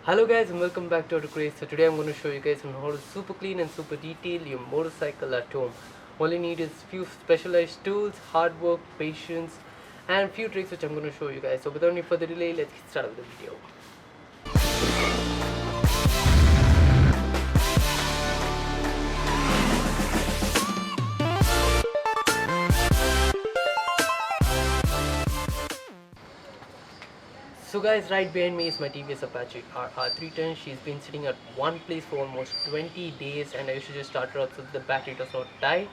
Hello guys and welcome back to Craze. So today I'm going to show you guys on how to super clean and super detail your motorcycle at home. All you need is few specialized tools, hard work, patience and few tricks which I'm going to show you guys. So without any further delay, let's get started with the video. So guys, right behind me is my TVS Apache RR310. She's been sitting at one place for almost 20 days and I should just start her up so the battery does not die.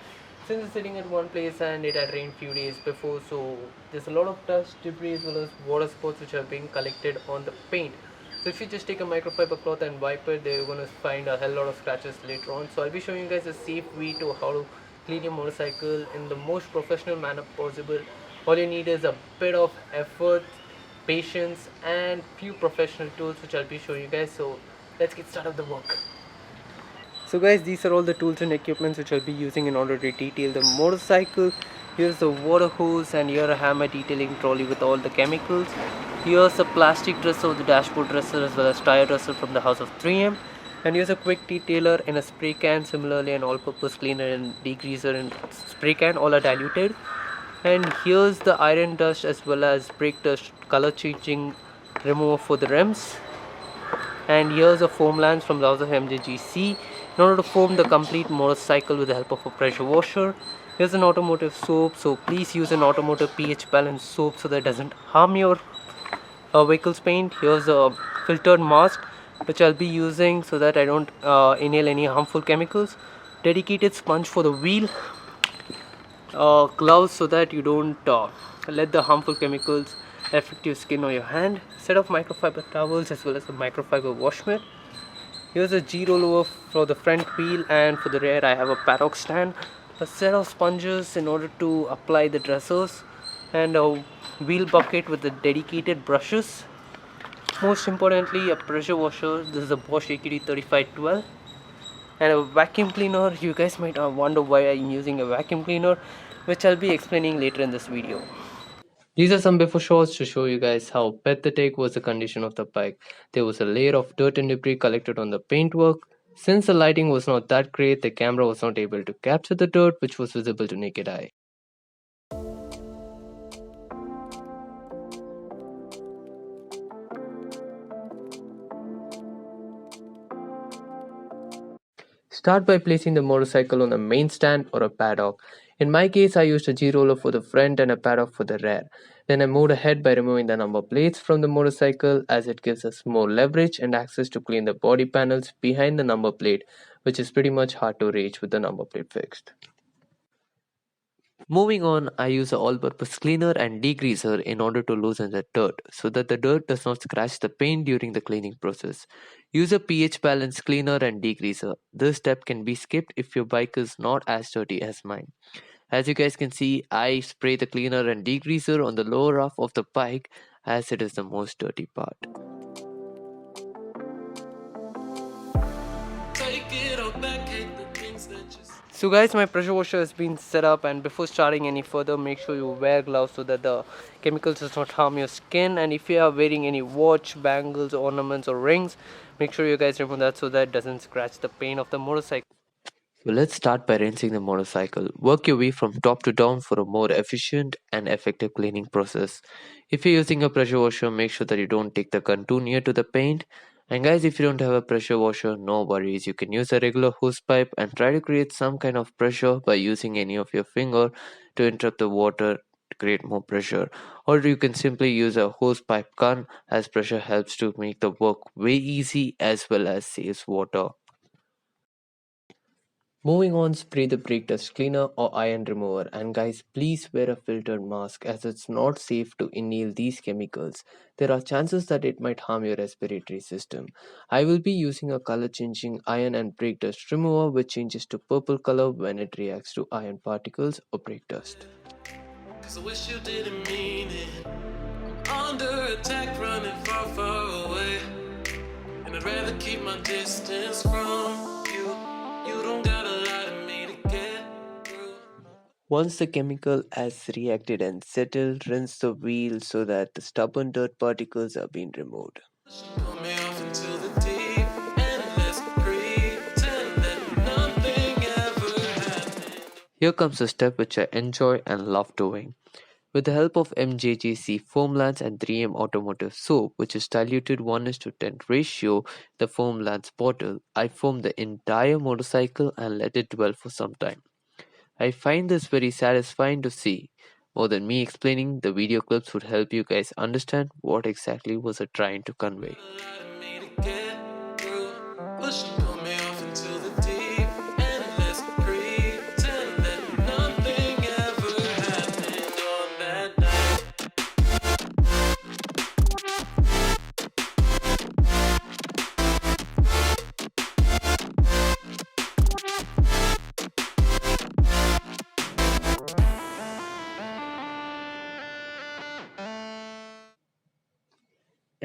Since it's sitting at one place and it had rained few days before, so there's a lot of dust, debris as well as water spots which are being collected on the paint. So if you just take a microfiber cloth and wipe it, they're going to find a hell lot of scratches later on. So I'll be showing you guys a safe way to how to clean your motorcycle in the most professional manner possible. All you need is a bit of effort, patience and few professional tools which I'll be showing you guys. So let's get started with the work. So guys, these are all the tools and equipments which I'll be using in order to detail the motorcycle. Here's the water hose and here a hammer detailing trolley with all the chemicals. Here's a plastic dresser with the dashboard dresser as well as tire dresser from the house of 3M. And here's a quick detailer in a spray can, similarly an all-purpose cleaner and degreaser and spray can, all are diluted. And here's the iron dust as well as brake dust color changing remover for the rims. And here's a foam lance from the house of MJGC in order to foam the complete motorcycle with the help of a pressure washer. Here's an automotive soap, so please use an automotive pH balanced soap so that it doesn't harm your vehicle's paint. Here's a filtered mask which I'll be using so that I don't inhale any harmful chemicals. Dedicated sponge for the wheel. Gloves so that you don't let the harmful chemicals affect your skin or your hand. Set of microfiber towels as well as a microfiber wash mitt. Here's a G rollover for the front wheel, and for the rear I have a paddock stand. A set of sponges in order to apply the dressers, and a wheel bucket with the dedicated brushes. Most importantly, a pressure washer. This is a Bosch AQD 3512. And a vacuum cleaner. You guys might wonder why I'm using a vacuum cleaner, which I'll be explaining later in this video. These are some before shots to show you guys how pathetic was the condition of the bike. There was a layer of dirt and debris collected on the paintwork. Since the lighting was not that great, the camera was not able to capture the dirt which was visible to naked eye. Start by placing the motorcycle on a main stand or a paddock. In my case, I used a G-roller for the front and a paddock for the rear. Then I moved ahead by removing the number plates from the motorcycle as it gives us more leverage and access to clean the body panels behind the number plate, which is pretty much hard to reach with the number plate fixed. Moving on, I use a all-purpose cleaner and degreaser in order to loosen the dirt so that the dirt does not scratch the paint during the cleaning process. Use a pH balance cleaner and degreaser. This step can be skipped if your bike is not as dirty as mine. As you guys can see, I spray the cleaner and degreaser on the lower half of the bike as it is the most dirty part. So guys, my pressure washer has been set up, and before starting any further, make sure you wear gloves so that the chemicals does not harm your skin. And if you are wearing any watch, bangles, ornaments or rings, make sure you guys remove that so that it doesn't scratch the paint of the motorcycle. So let's start by rinsing the motorcycle. Work your way from top to down for a more efficient and effective cleaning process. If you're using a pressure washer, make sure that you don't take the gun too near to the paint. And guys, if you don't have a pressure washer, no worries. You can use a regular hose pipe and try to create some kind of pressure by using any of your finger to interrupt the water to create more pressure. Or you can simply use a hose pipe gun as pressure helps to make the work way easy as well as saves water. Moving on, spray the brake dust cleaner or iron remover. And guys, please wear a filtered mask as it's not safe to inhale these chemicals. There are chances that it might harm your respiratory system. I will be using a color changing iron and brake dust remover which changes to purple color when it reacts to iron particles or brake dust. 'Cause I wish you didn't mean it. I'm under attack, running far, far away. And I'd rather keep my distance from you. You don't gotta lie to me to get through. Once the chemical has reacted and settled, rinse the wheel so that the stubborn dirt particles are being removed. Pull me off into the deep and let's pretend that nothing ever happened. Here comes a step which I enjoy and love doing. With the help of MJGC foam lance and 3M automotive soap, which is diluted 1:10 ratio, the foam lance bottle, I foam the entire motorcycle and let it dwell for some time. I find this very satisfying to see. More than me explaining, the video clips would help you guys understand what exactly was I trying to convey.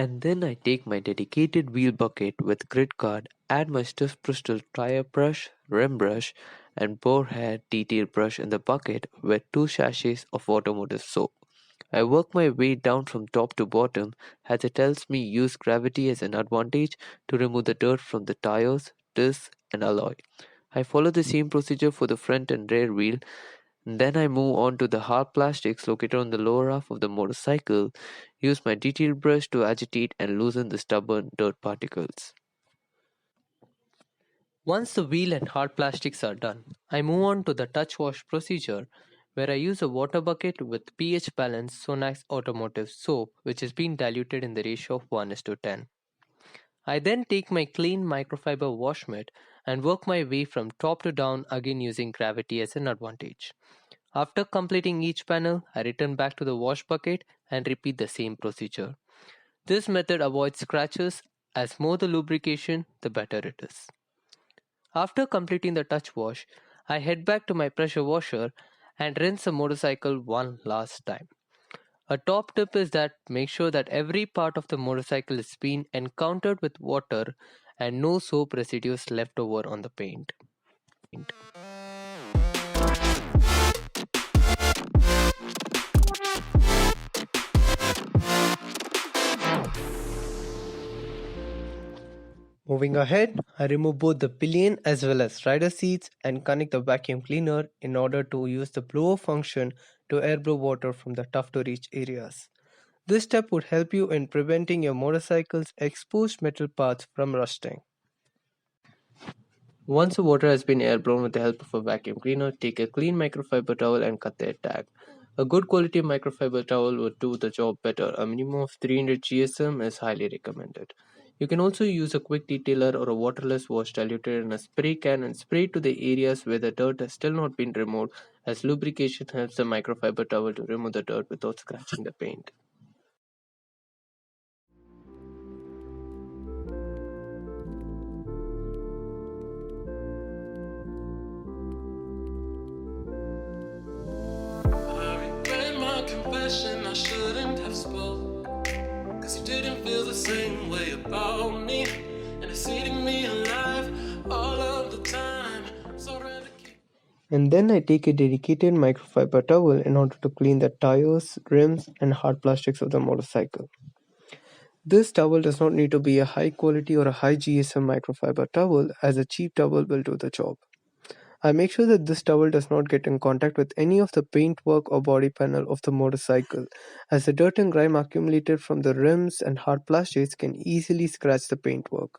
And then I take my dedicated wheel bucket with grit guard, add my stiff bristol tire brush, rim brush, and boar hair detail brush in the bucket with 2 sachets of automotive soap. I work my way down from top to bottom as it tells me use gravity as an advantage to remove the dirt from the tires, discs, and alloy. I follow the same procedure for the front and rear wheel. Then I move on to the hard plastics located on the lower half of the motorcycle, use my detail brush to agitate and loosen the stubborn dirt particles. Once the wheel and hard plastics are done, I move on to the touch wash procedure where I use a water bucket with pH balanced Sonax automotive soap which has been diluted in the ratio of 1:10. I then take my clean microfiber wash mitt and work my way from top to down again using gravity as an advantage. After completing each panel, I return back to the wash bucket and repeat the same procedure. This method avoids scratches as more the lubrication, the better it is. After completing the touch wash, I head back to my pressure washer and rinse the motorcycle one last time. A top tip is that make sure that every part of the motorcycle is being encountered with water and no soap residues left over on the paint. Moving ahead, I remove both the pillion as well as rider seats and connect the vacuum cleaner in order to use the blower function to air blow water from the tough to reach areas. This step would help you in preventing your motorcycle's exposed metal parts from rusting. Once the water has been air blown with the help of a vacuum cleaner, take a clean microfiber towel and cut the tag. A good quality microfiber towel would do the job better. A minimum of 300 GSM is highly recommended. You can also use a quick detailer or a waterless wash diluted in a spray can and spray to the areas where the dirt has still not been removed, as lubrication helps the microfiber towel to remove the dirt without scratching the paint. I regret my confession, I shouldn't have spoke. Cause you didn't feel the same way about me. And it's eating me alive all of the time. So rather keep. And then I take a dedicated microfiber towel in order to clean the tires, rims, and hard plastics of the motorcycle. This towel does not need to be a high quality or a high GSM microfiber towel, as a cheap towel will do the job. I make sure that this towel does not get in contact with any of the paintwork or body panel of the motorcycle, as the dirt and grime accumulated from the rims and hard plastics can easily scratch the paintwork.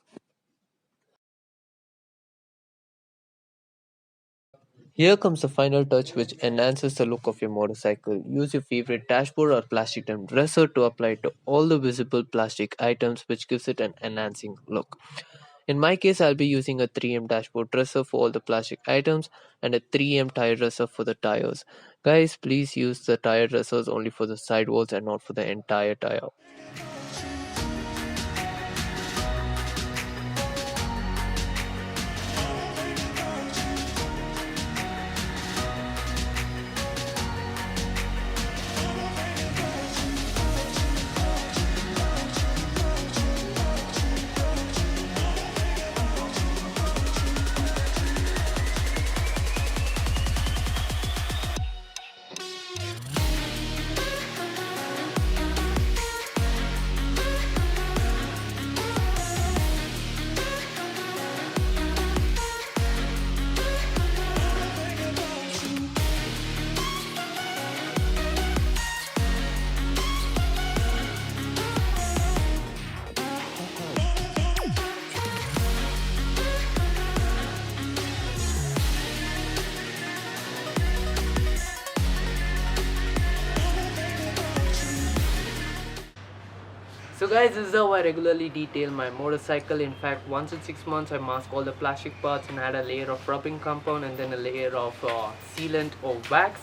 Here comes the final touch which enhances the look of your motorcycle. Use your favorite dashboard or plastic trim dresser to apply it to all the visible plastic items which gives it an enhancing look. In my case, I'll be using a 3M dashboard dresser for all the plastic items and a 3M tire dresser for the tires. Guys, please use the tire dressers only for the sidewalls and not for the entire tire. guys, this is how I regularly detail my motorcycle. In fact, once in 6 months I mask all the plastic parts and add a layer of rubbing compound and then a layer of sealant or wax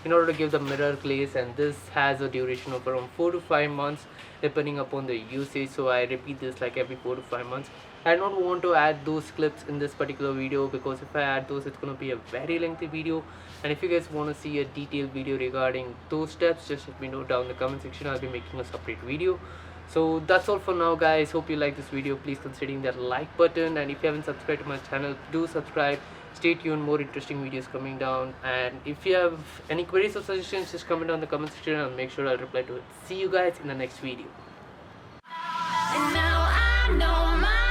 in order to give the mirror glaze, and this has a duration of around 4 to 5 months depending upon the usage. So I repeat this like every 4 to 5 months. I don't want to add those clips in this particular video because if I add those, it's going to be a very lengthy video. And if you guys want to see a detailed video regarding those steps, just let me know down in the comment section. I'll be making a separate video. So that's all for now, guys. Hope you like this video. Please consider that like button, and if you haven't subscribed to my channel, do subscribe. Stay tuned, more interesting videos coming down. And if you have any queries or suggestions, just comment down in the comment section. I'll make sure I'll reply to it. See you guys in the next video. And now I know my